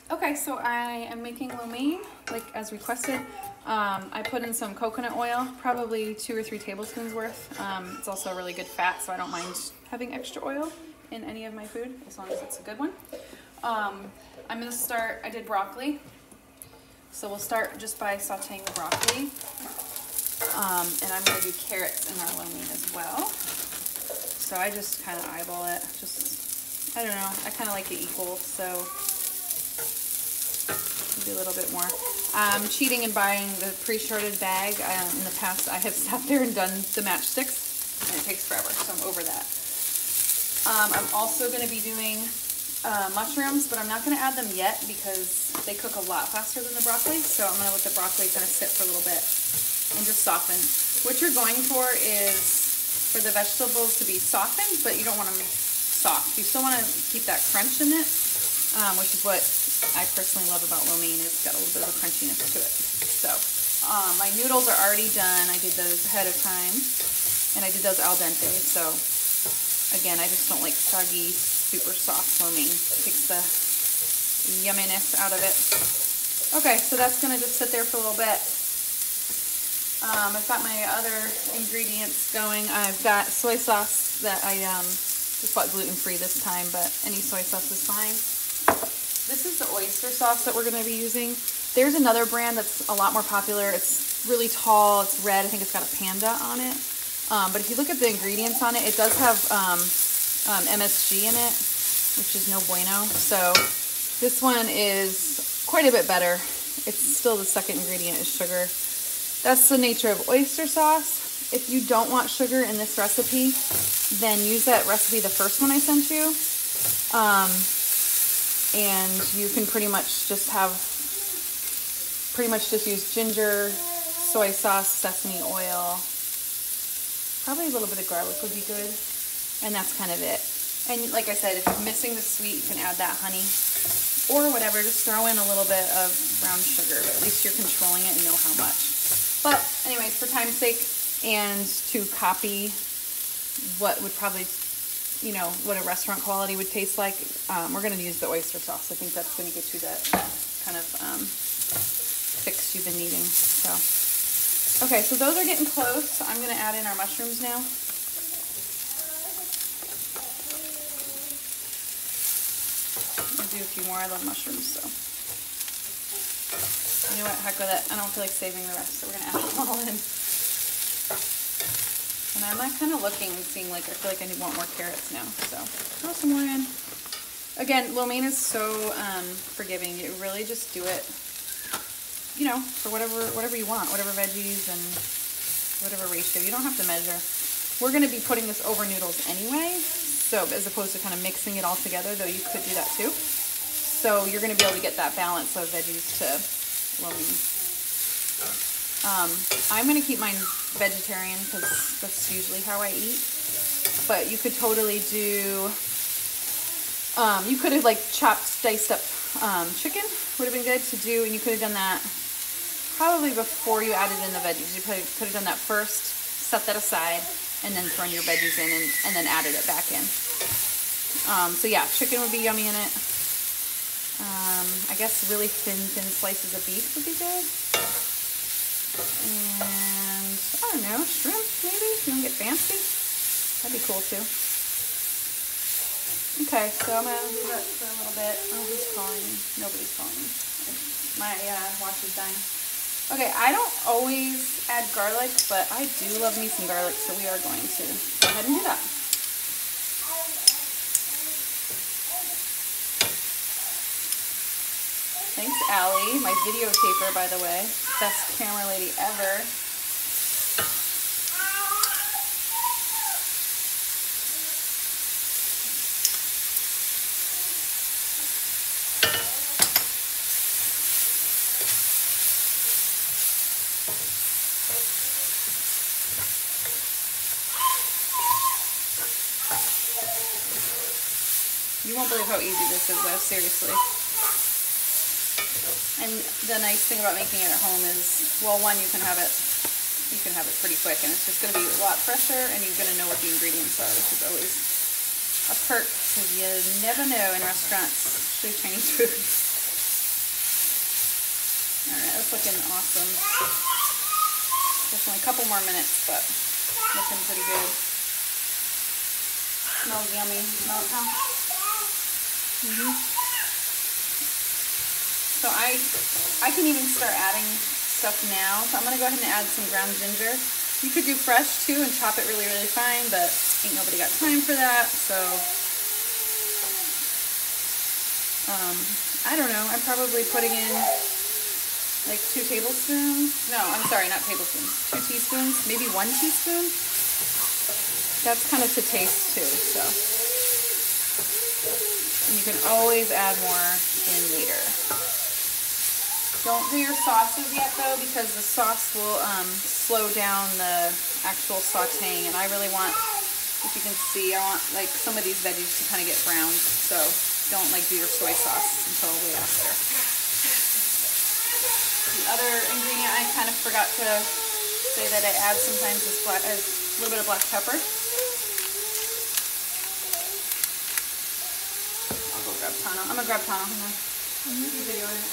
Okay, so I am making lo mein, like as requested. I put in some coconut oil, probably 2 or 3 tablespoons worth. It's also a really good fat, so I don't mind having extra oil in any of my food, as long as it's a good one. I'm gonna start, I did broccoli. So we'll start just by sauteing the broccoli. And I'm gonna do carrots in our lo mein as well. So I just kind of eyeball it. Just, I don't know, I kind of like it equal, so maybe a little bit more. I'm cheating and buying the pre-shredded bag. In the past, I have sat there and done the matchsticks, and it takes forever, so I'm over that. I'm also going to be doing mushrooms, but I'm not going to add them yet because they cook a lot faster than the broccoli, so I'm going to let the broccoli kind of sit for a little bit and just soften. What you're going for is for the vegetables to be softened, but you don't want them soft. You still want to keep that crunch in it, which is what I personally love about lo mein. It's got a little bit of a crunchiness to it. So my noodles are already done. I did those ahead of time, and I did those al dente. So again, I just don't like soggy, super soft lo mein. It takes the yumminess out of it. Okay, so that's gonna just sit there for a little bit. I've got my other ingredients going. I've got soy sauce that I just bought gluten-free this time, but any soy sauce is fine. This is the oyster sauce that we're going to be using. There's another brand that's a lot more popular. It's really tall, it's red, I think it's got a panda on it. But if you look at the ingredients on it, it does have MSG in it, which is no bueno. So this one is quite a bit better. It's still the second ingredient is sugar. That's the nature of oyster sauce. If you don't want sugar in this recipe, then use that recipe, the first one I sent you. And you can pretty much just use ginger, soy sauce, sesame oil, probably a little bit of garlic would be good, and that's kind of it. And like I said, if you're missing the sweet, you can add that honey or whatever. Just throw in a little bit of brown sugar. At least you're controlling it and know how much. But anyways, for time's sake and to copy what would probably, you know, what a restaurant quality would taste like, we're going to use the oyster sauce. I think that's going to get you that kind of fix you've been needing. So, okay, so those are getting close. So I'm going to add in our mushrooms now. I'll do a few more. I love mushrooms, so. You know what? Heck with it. I don't feel like saving the rest, so we're going to add them all in. And I'm like kind of looking and seeing, like, I feel like I want more carrots now, so throw some more in. Again, lo mein is so forgiving. You really just do it, you know, for whatever you want, whatever veggies and whatever ratio. You don't have to measure. We're going to be putting this over noodles anyway, so as opposed to kind of mixing it all together, though you could do that too. So you're going to be able to get that balance of veggies to lo mein. I'm going to keep mine vegetarian because that's usually how I eat. But you could totally do, you could have like chopped, diced up chicken, would have been good to do. And you could have done that probably before you added in the veggies. You probably could have done that first, set that aside, and then thrown your veggies in and then added it back in. So yeah, chicken would be yummy in it. I guess really thin slices of beef would be good. And I don't know, shrimp maybe, if you want to get fancy. That'd be cool too. Okay, so I'm going to leave it for a little bit. Oh, who's calling me? Nobody's calling me. My watch is dying. Okay, I don't always add garlic, but I do love me some garlic, so we are going to go ahead and do that. Thanks, Allie, my videotaper, by the way. Best camera lady ever. You won't believe how easy this is, though, seriously. And the nice thing about making it at home is, well, one, you can have it pretty quick, and it's just going to be a lot fresher, and you're going to know what the ingredients are, which is always a perk, because you never know in restaurants, especially Chinese food. right, that's looking awesome. Definitely a couple more minutes, but looking pretty good. Smells yummy. Smell it, Tom? So I can even start adding stuff now. So I'm gonna go ahead and add some ground ginger. You could do fresh too and chop it really, really fine, but ain't nobody got time for that. So I don't know. I'm probably putting in like 2 tablespoons. No, I'm sorry, not tablespoons. 2 teaspoons, maybe 1 teaspoon. That's kind of to taste too. So and you can always add more in later. Don't do your sauces yet though, because the sauce will slow down the actual sauteing, and I really want, if you can see, I want like some of these veggies to kind of get browned, so don't like do your soy sauce until way after. The other ingredient I kind of forgot to say that I add sometimes is a little bit of black pepper. I'll go grab Tano. I'm gonna grab Tano. Hang on. Video in it.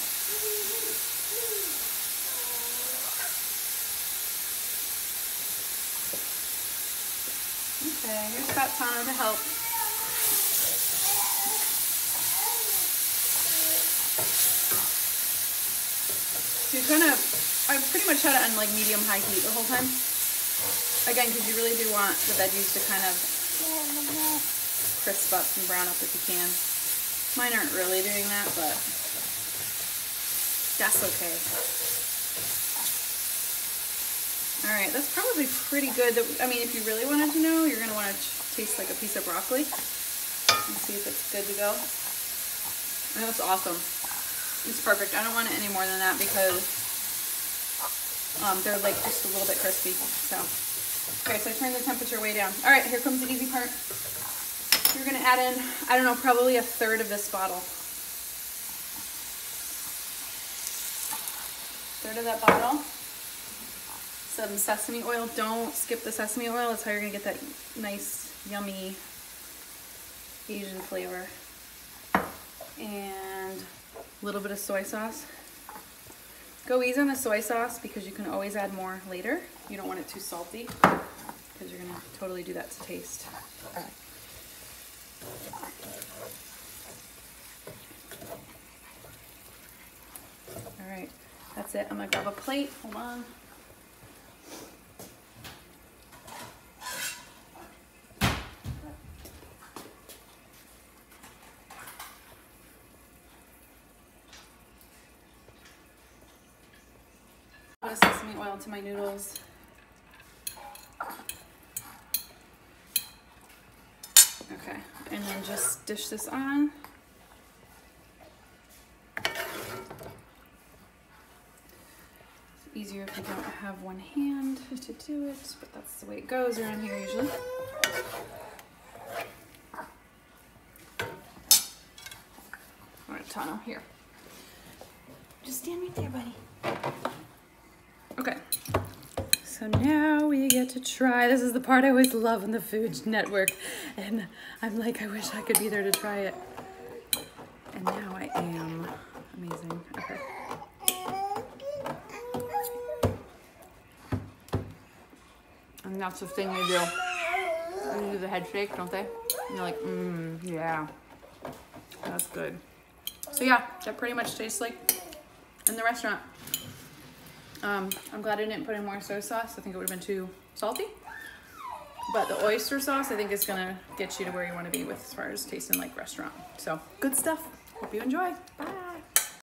Okay, here's got Tano to help. So you're gonna, I pretty much had it on like medium-high heat the whole time. Again, because you really do want the veggies to kind of crisp up and brown up if you can. Mine aren't really doing that, but that's okay. All right, that's probably pretty good. I mean, if you really wanted to know, you're gonna want to taste like a piece of broccoli and see if it's good to go. And that's awesome. It's perfect. I don't want it any more than that because they're like just a little bit crispy. So, okay, so I turned the temperature way down. All right, here comes the easy part. You're gonna add in, I don't know, probably 1/3 of this bottle. 1/3 of that bottle. Some sesame oil. Don't skip the sesame oil. That's how you're gonna get that nice, yummy Asian flavor. And a little bit of soy sauce. Go easy on the soy sauce because you can always add more later. You don't want it too salty because you're gonna totally do that to taste. All right, that's it. I'm gonna grab a plate. Hold on. Sesame oil to my noodles. Okay, and then just dish this on. It's easier if you don't have one hand to do it, but that's the way it goes around here usually. All right, Tano, here. Just stand right there, buddy. Okay, so now we get to try. This is the part I always love on the Food Network, and I'm like, I wish I could be there to try it. And now I am. Amazing. Okay. And that's the thing they do. They do the head shake, don't they? And you're like, yeah, that's good. So yeah, that pretty much tastes like in the restaurant. I'm glad I didn't put in more soy sauce. I think it would have been too salty. But the oyster sauce, I think, is gonna get you to where you want to be with as far as tasting like restaurant. So good stuff. Hope you enjoy. Bye.